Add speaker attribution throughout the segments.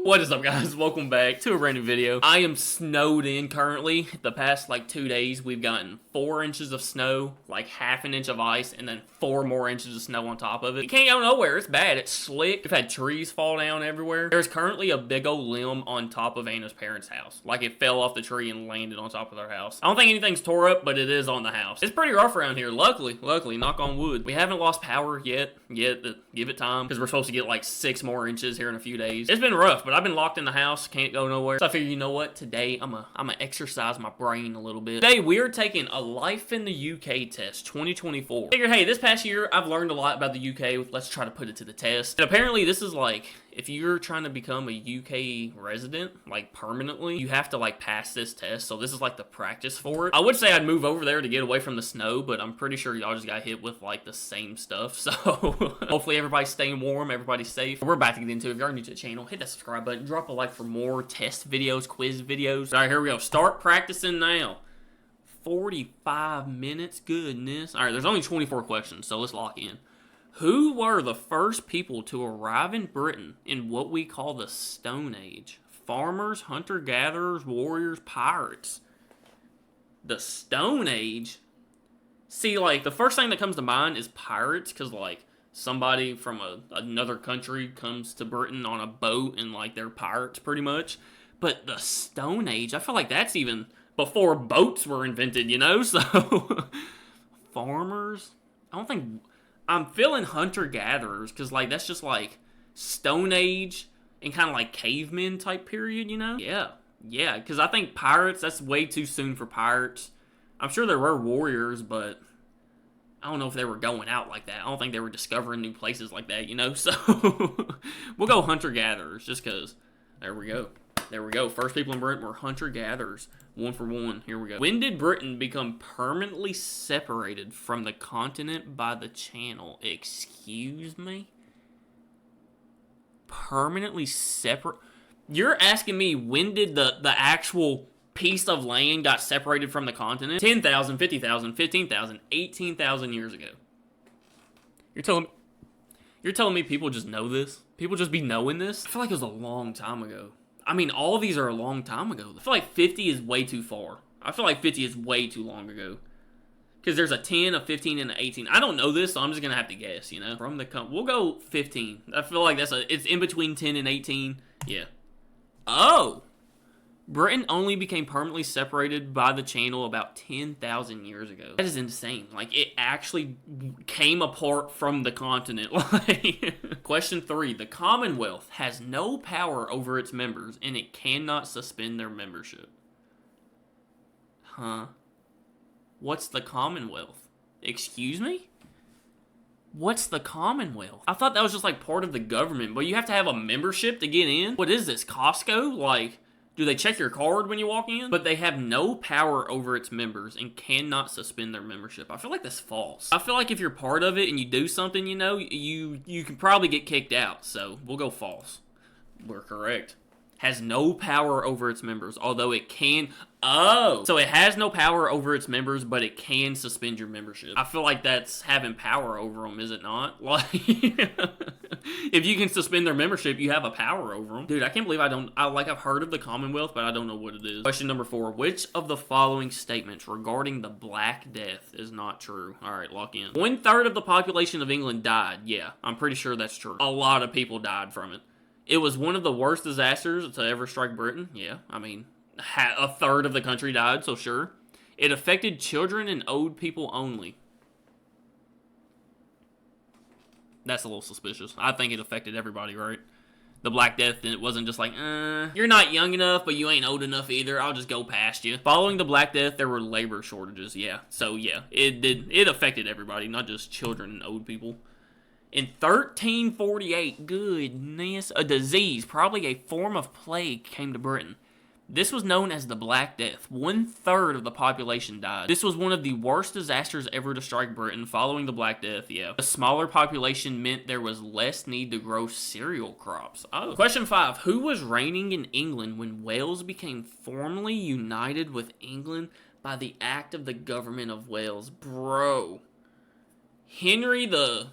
Speaker 1: What is up, guys? Welcome back to a brand new video. I am snowed in currently. The past 2 days we've gotten 4 inches of snow, half an inch of ice, and then 4 more inches of snow on top of it. You can't go nowhere. It's bad. It's slick. We've had trees fall down everywhere. There's currently a big old limb on top of Anna's parents' house. It fell off the tree and landed on top of their house. I don't think anything's tore up, but it is on the house. It's pretty rough around here. Luckily, knock on wood. We haven't lost power yet. Give it time, because we're supposed to get 6 more inches here in a few days. It's been rough, but I've been locked in the house, can't go nowhere. So I figured, you know what? Today, I'm gonna exercise my brain a little bit. Today, we're taking a Life in the UK test, 2024. Figured, hey, this past year, I've learned a lot about the UK. Let's try to put it to the test. And apparently, this is if you're trying to become a UK resident, permanently, you have to, pass this test. So this is, the practice for it. I would say I'd move over there to get away from the snow, but I'm pretty sure y'all just got hit with, the same stuff. So, hopefully everybody's staying warm, everybody's safe. We're about to get into it. If you're new to the channel, hit that subscribe button, drop a like for more test videos, quiz videos. All right, here we go. Start practicing now. 45 minutes, goodness. All right, there's only 24 questions, so let's lock in. Who were the first people to arrive in Britain in what we call the Stone Age? Farmers, hunter-gatherers, warriors, pirates. The Stone Age? See, the first thing that comes to mind is pirates, because, somebody from another country comes to Britain on a boat, and, they're pirates, pretty much. But the Stone Age, I feel like that's even before boats were invented, you know? So, farmers? I don't think... I'm feeling hunter-gatherers, because, that's just, Stone Age and kind of, cavemen type period, you know? Yeah, because I think pirates, that's way too soon for pirates. I'm sure there were warriors, but I don't know if they were going out like that. I don't think they were discovering new places like that, you know? So, we'll go hunter-gatherers, just because. There we go. First people in Britain were hunter-gatherers. 1 for 1. Here we go. When did Britain become permanently separated from the continent by the Channel? Excuse me? Permanently separate? You're asking me when did the actual piece of land got separated from the continent? 10,000, 50,000, 15,000, 18,000 years ago. You're telling me people just know this? People just be knowing this? I feel like it was a long time ago. I mean, all of these are a long time ago. I feel like 50 is way too far. I feel like 50 is way too long ago. Because there's a 10, a 15, and an 18. I don't know this, so I'm just going to have to guess, you know? We'll go 15. I feel like it's in between 10 and 18. Yeah. Oh! Britain only became permanently separated by the Channel about 10,000 years ago. That is insane. It actually came apart from the continent. Question 3. The Commonwealth has no power over its members, and it cannot suspend their membership. Huh? What's the Commonwealth? Excuse me? What's the Commonwealth? I thought that was just, part of the government, but you have to have a membership to get in? What is this, Costco? Do they check your card when you walk in? But they have no power over its members and cannot suspend their membership. I feel like that's false. I feel like if you're part of it and you do something, you know, you can probably get kicked out. So we'll go false. We're correct. Has no power over its members, although it can... Oh! So it has no power over its members, but it can suspend your membership. I feel like that's having power over them, is it not? If you can suspend their membership, you have a power over them. Dude, I can't believe I've heard of the Commonwealth, but I don't know what it is. Question number 4. Which of the following statements regarding the Black Death is not true? Alright, lock in. 1/3 of the population of England died. Yeah, I'm pretty sure that's true. A lot of people died from it. It was one of the worst disasters to ever strike Britain. Yeah, I mean, 1/3 of the country died, so sure. It affected children and old people only. That's a little suspicious. I think it affected everybody, right? The Black Death, it wasn't just you're not young enough, but you ain't old enough either. I'll just go past you. Following the Black Death, there were labor shortages, yeah. So, yeah, it affected everybody, not just children and old people. In 1348, goodness, a disease, probably a form of plague, came to Britain. This was known as the Black Death. 1/3 of the population died. This was one of the worst disasters ever to strike Britain following the Black Death, yeah. A smaller population meant there was less need to grow cereal crops. Oh. Question 5. Who was reigning in England when Wales became formally united with England by the Act of the Government of Wales? Bro. Henry the...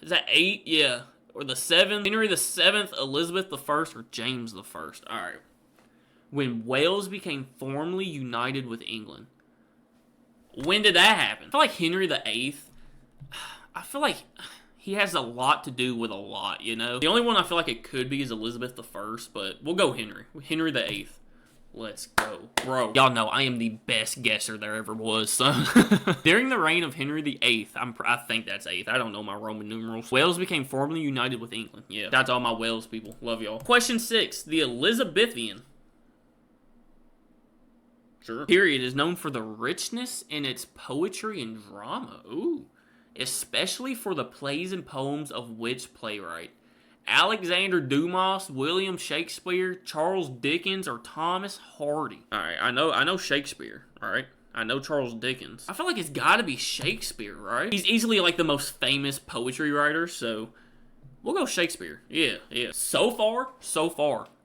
Speaker 1: Is that 8? Yeah. or the 7th? Henry the 7th, Elizabeth the 1st, or James the 1st? Alright. When Wales became formally united with England. When did that happen? I feel like Henry the 8th, I feel like he has a lot to do with a lot, you know? The only one I feel like it could be is Elizabeth the 1st, but we'll go Henry. Henry the 8th. Let's go. Bro, y'all know I am the best guesser there ever was, so. During the reign of Henry VIII, I think that's 8th. I don't know my Roman numerals. Wales became formally united with England. Yeah, that's all my Wales people. Love y'all. Question 6. The Elizabethan period is known for the richness in its poetry and drama. Ooh. Especially for the plays and poems of which playwright? Alexander Dumas, William Shakespeare, Charles Dickens, or Thomas Hardy? Alright, I know Shakespeare, alright? I know Charles Dickens. I feel like it's gotta be Shakespeare, right? He's easily like the most famous poetry writer, so we'll go Shakespeare. Yeah. So far,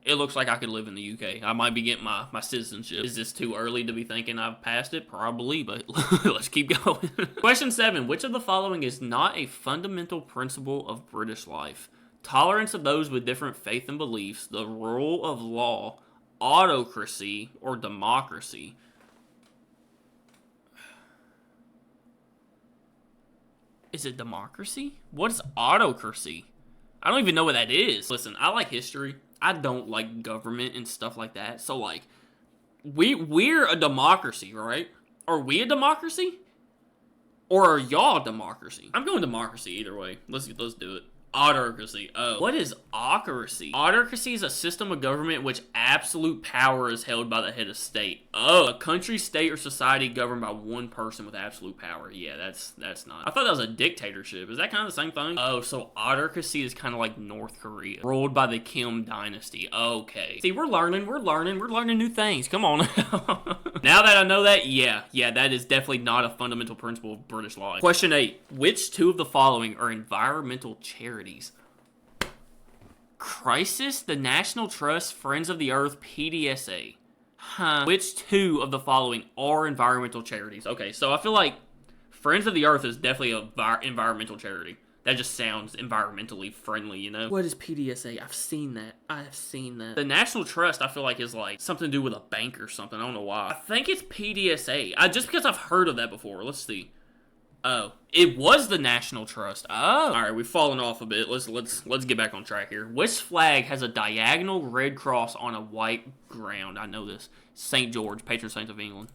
Speaker 1: it looks like I could live in the UK. I might be getting my citizenship. Is this too early to be thinking I've passed it? Probably, but let's keep going. Question 7. Which of the following is not a fundamental principle of British life? Tolerance of those with different faith and beliefs, the rule of law, autocracy, or democracy? Is it democracy? What is autocracy? I don't even know what that is. Listen, I like history. I don't like government and stuff like that. So, like, we're a democracy, right? Are we a democracy? Or are y'all a democracy? I'm going democracy either way. Let's do it. Autocracy. Oh. What is autocracy? Autocracy is a system of government in which absolute power is held by the head of state. Oh. A country, state, or society governed by one person with absolute power. Yeah, that's not. I thought that was a dictatorship. Is that kind of the same thing? Oh, so autocracy is kind of like North Korea. Ruled by the Kim dynasty. Okay. See, we're learning new things. Come on. Now that I know that, yeah, that is definitely not a fundamental principle of British life. Question 8. Which two of the following are environmental charities? Crisis, the National Trust, Friends of the Earth, PDSA. Huh. Which two of the following are environmental charities? Okay, so I feel like Friends of the Earth is definitely an environmental charity. That just sounds environmentally friendly, you know? What is PDSA? I've seen that. The National Trust, I feel like, is like something to do with a bank or something. I don't know why. I think it's PDSA. Just because I've heard of that before. Let's see. Oh, it was the National Trust. Oh. Alright, we've fallen off a bit. Let's get back on track here. Which flag has a diagonal red cross on a white ground? I know this. St. George, patron saint of England.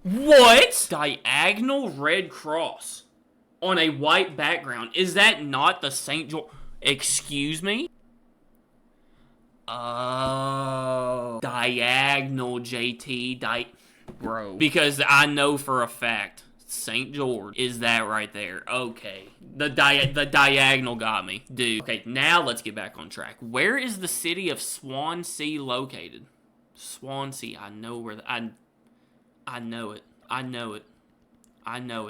Speaker 1: What? Diagonal red cross on a white background. Is that not the St. George? Excuse me? Oh. Diagonal, JT. Bro. Because I know for a fact St. George is that right there. Okay. The diagonal got me. Dude. Okay, now let's get back on track. Where is the city of Swansea located? Swansea. I know where I know it.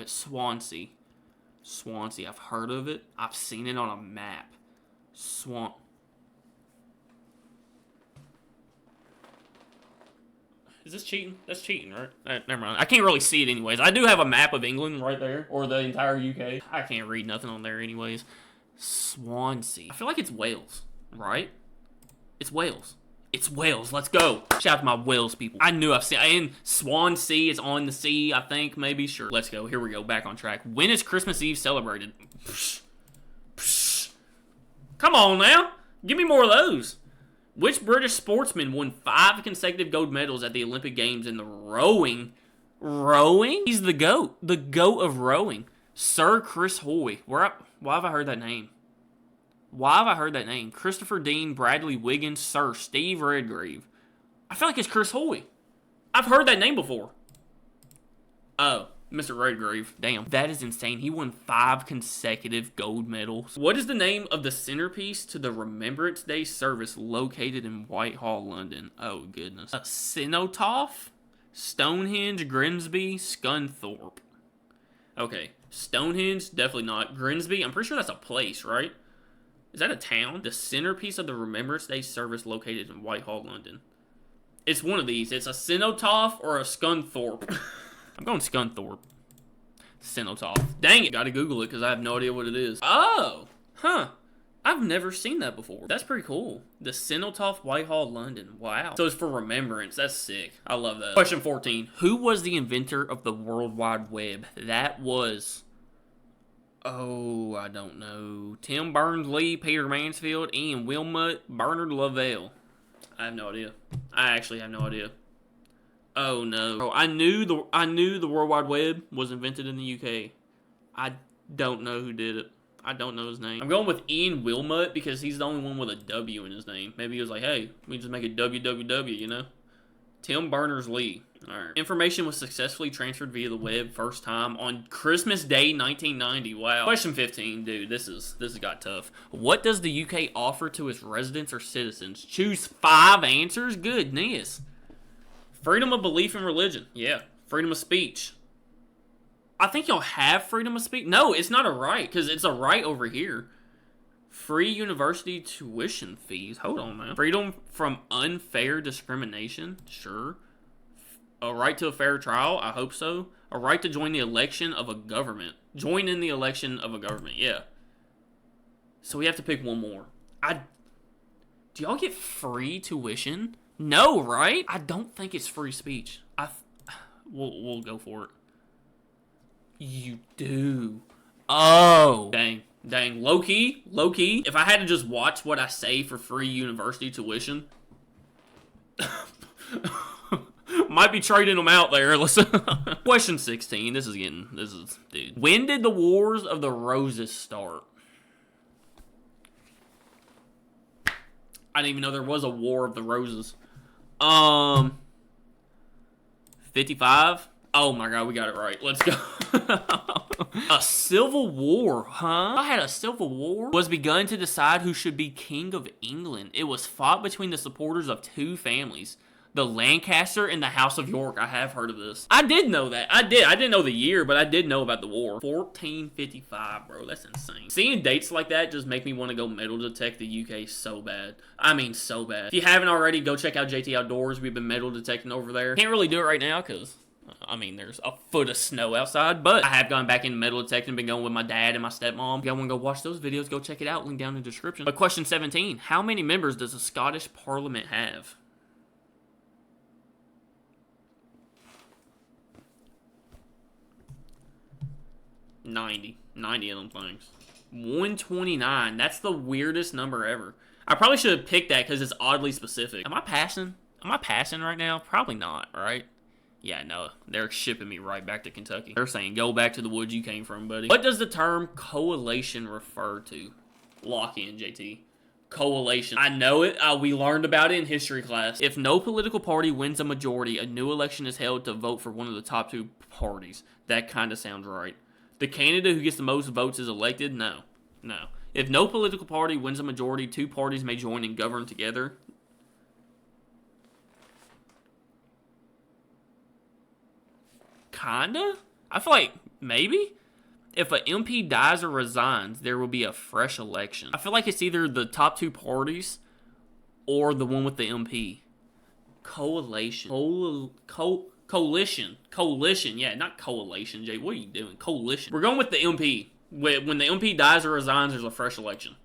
Speaker 1: Swansea. I've heard of it. I've seen it on a map. Is this cheating? That's cheating, right? Never mind. I can't really see it anyways. I do have a map of England right there, or the entire UK. I can't read nothing on there anyways. Swansea. I feel like it's Wales, right? It's Wales. Let's go. Shout out to my Wales people. I knew I've seen. And Swansea is on the sea, I think, maybe. Sure. Let's go. Here we go. Back on track. When is Christmas Eve celebrated? Come on now. Give me more of those. Which British sportsman won 5 consecutive gold medals at the Olympic Games in the rowing? Rowing? He's the GOAT. The GOAT of rowing. Sir Chris Hoy. Why have I heard that name? Christopher Dean, Bradley Wiggins, Sir Steve Redgrave. I feel like it's Chris Hoy. I've heard that name before. Oh, Mr. Redgrave. Damn, that is insane. He won 5 consecutive gold medals. What is the name of the centerpiece to the Remembrance Day service located in Whitehall, London? Oh, goodness. A cenotaph? Stonehenge, Grimsby, Scunthorpe. Okay, Stonehenge, definitely not. Grimsby, I'm pretty sure that's a place, right? Is that a town? The centerpiece of the Remembrance Day service located in Whitehall, London. It's one of these. It's a cenotaph or a Scunthorpe. I'm going Scunthorpe. Cenotaph. Dang it. Gotta Google it because I have no idea what it is. Oh! Huh. I've never seen that before. That's pretty cool. The Cenotaph, Whitehall, London. Wow. So it's for remembrance. That's sick. I love that. Question 14. Who was the inventor of the World Wide Web? That was... Oh, I don't know. Tim Berners-Lee, Peter Mansfield, Ian Wilmot, Bernard Lavelle. I have no idea. I actually have no idea. Oh no. Bro, I knew the World Wide Web was invented in the UK. I don't know who did it. I don't know his name. I'm going with Ian Wilmot because he's the only one with a W in his name. Maybe he was like, hey, we just make it WWW, you know? Tim Berners-Lee. Alright. Information was successfully transferred via the web first time on Christmas Day 1990. Wow. Question 15. Dude, this has got tough. What does the UK offer to its residents or citizens? Choose 5 answers? Goodness. Freedom of belief and religion. Yeah. Freedom of speech. I think y'all have freedom of speech. No, it's not a right, because it's a right over here. Free university tuition fees. Hold on, man. Freedom from unfair discrimination. Sure. A right to a fair trial. I hope so. A right to join the election of a government. Join in the election of a government. Yeah. So we have to pick one more. Do y'all get free tuition? No, right? I don't think it's free speech. We'll go for it. You do. Oh. Dang. Low key. If I had to just watch what I say for free university tuition, might be trading them out there. Listen. Question 16. Dude. When did the Wars of the Roses start? I didn't even know there was a War of the Roses. 55? Oh my god, we got it right. Let's go. A civil war, huh? I had a civil war. Was begun to decide who should be king of England. It was fought between the supporters of 2 families. The Lancaster and the House of York. I have heard of this. I did know that. I didn't know the year, but I did know about the war. 1455, bro. That's insane. Seeing dates like that just make me want to go metal detect the UK so bad. I mean, so bad. If you haven't already, go check out JT Outdoors. We've been metal detecting over there. Can't really do it right now because... I mean, there's a foot of snow outside, but I have gone back into metal detecting, been going with my dad and my stepmom. If y'all want to go watch those videos, go check it out. Link down in the description. But question 17, how many members does the Scottish Parliament have? Ninety of them things. 129. That's the weirdest number ever. I probably should have picked that because it's oddly specific. Am I passing? Am I passing right now? Probably not, right? Yeah, no, they're shipping me right back to Kentucky. They're saying, go back to the woods you came from, buddy. What does the term coalition refer to? Lock in, JT. Coalition. I know it. We learned about it in history class. If no political party wins a majority, a new election is held to vote for one of the top 2 parties. That kind of sounds right. The candidate who gets the most votes is elected? No. If no political party wins a majority, 2 parties may join and govern together. Kinda? I feel like maybe? If an MP dies or resigns, there will be a fresh election. I feel like it's either the top 2 parties or the one with the MP. Coalition. Coalition. Yeah, not coalition, Jay. What are you doing? Coalition. We're going with the MP. When the MP dies or resigns, there's a fresh election.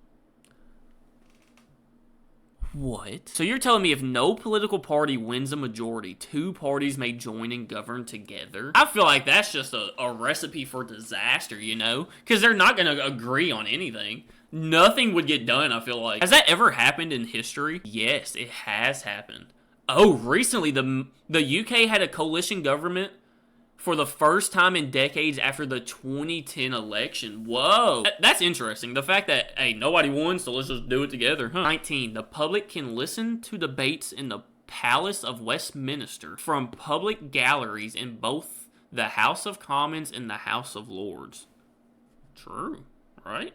Speaker 1: What? So you're telling me if no political party wins a majority, 2 parties may join and govern together? I feel like that's just a recipe for disaster, you know? Because they're not going to agree on anything. Nothing would get done, I feel like. Has that ever happened in history? Yes, it has happened. Oh, recently the UK had a coalition government for the first time in decades after the 2010 election. Whoa. That's interesting. The fact that, hey, nobody won, so let's just do it together. 19. The public can listen to debates in the Palace of Westminster from public galleries in both the House of Commons and the House of Lords. True. Right?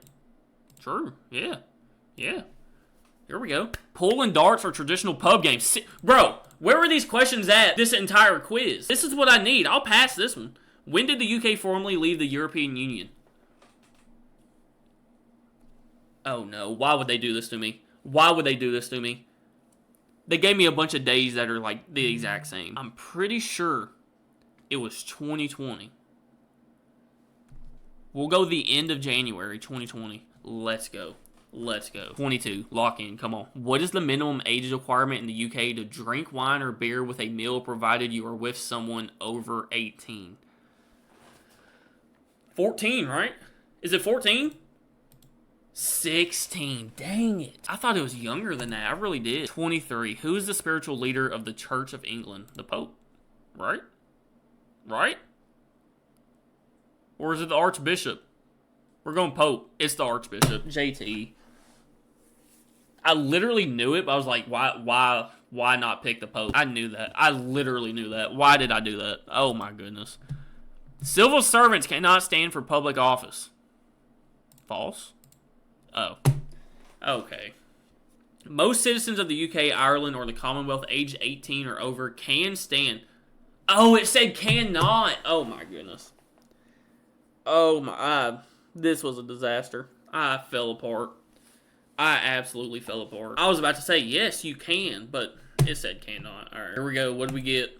Speaker 1: True. Yeah. Here we go. Pool and darts are traditional pub games. Bro, where were these questions at this entire quiz? This is what I need. I'll pass this one. When did the UK formally leave the European Union? Oh no, why would they do this to me? They gave me a bunch of days that are like the exact same. I'm pretty sure it was 2020. We'll go the end of January 2020. Let's go. Let's go. 22. Lock in. Come on. What is the minimum age requirement in the UK to drink wine or beer with a meal provided you are with someone over 18? 14, right? Is it 14? 16. Dang it. I thought it was younger than that. I really did. 23. Who is the spiritual leader of the Church of England? The Pope. Right? Right? Or is it the Archbishop? We're going Pope. It's the Archbishop. JT. I literally knew it, but I was like, why not pick the Pope? I knew that. I literally knew that. Why did I do that? Oh my goodness. Civil servants cannot stand for public office. False? Oh. Okay. Most citizens of the UK, Ireland, or the Commonwealth aged 18 or over can stand. Oh, it said cannot. Oh my goodness. Oh my. This was a disaster. I fell apart. I absolutely fell apart. I was about to say, yes, you can, but it said cannot. All right, here we go. What did we get?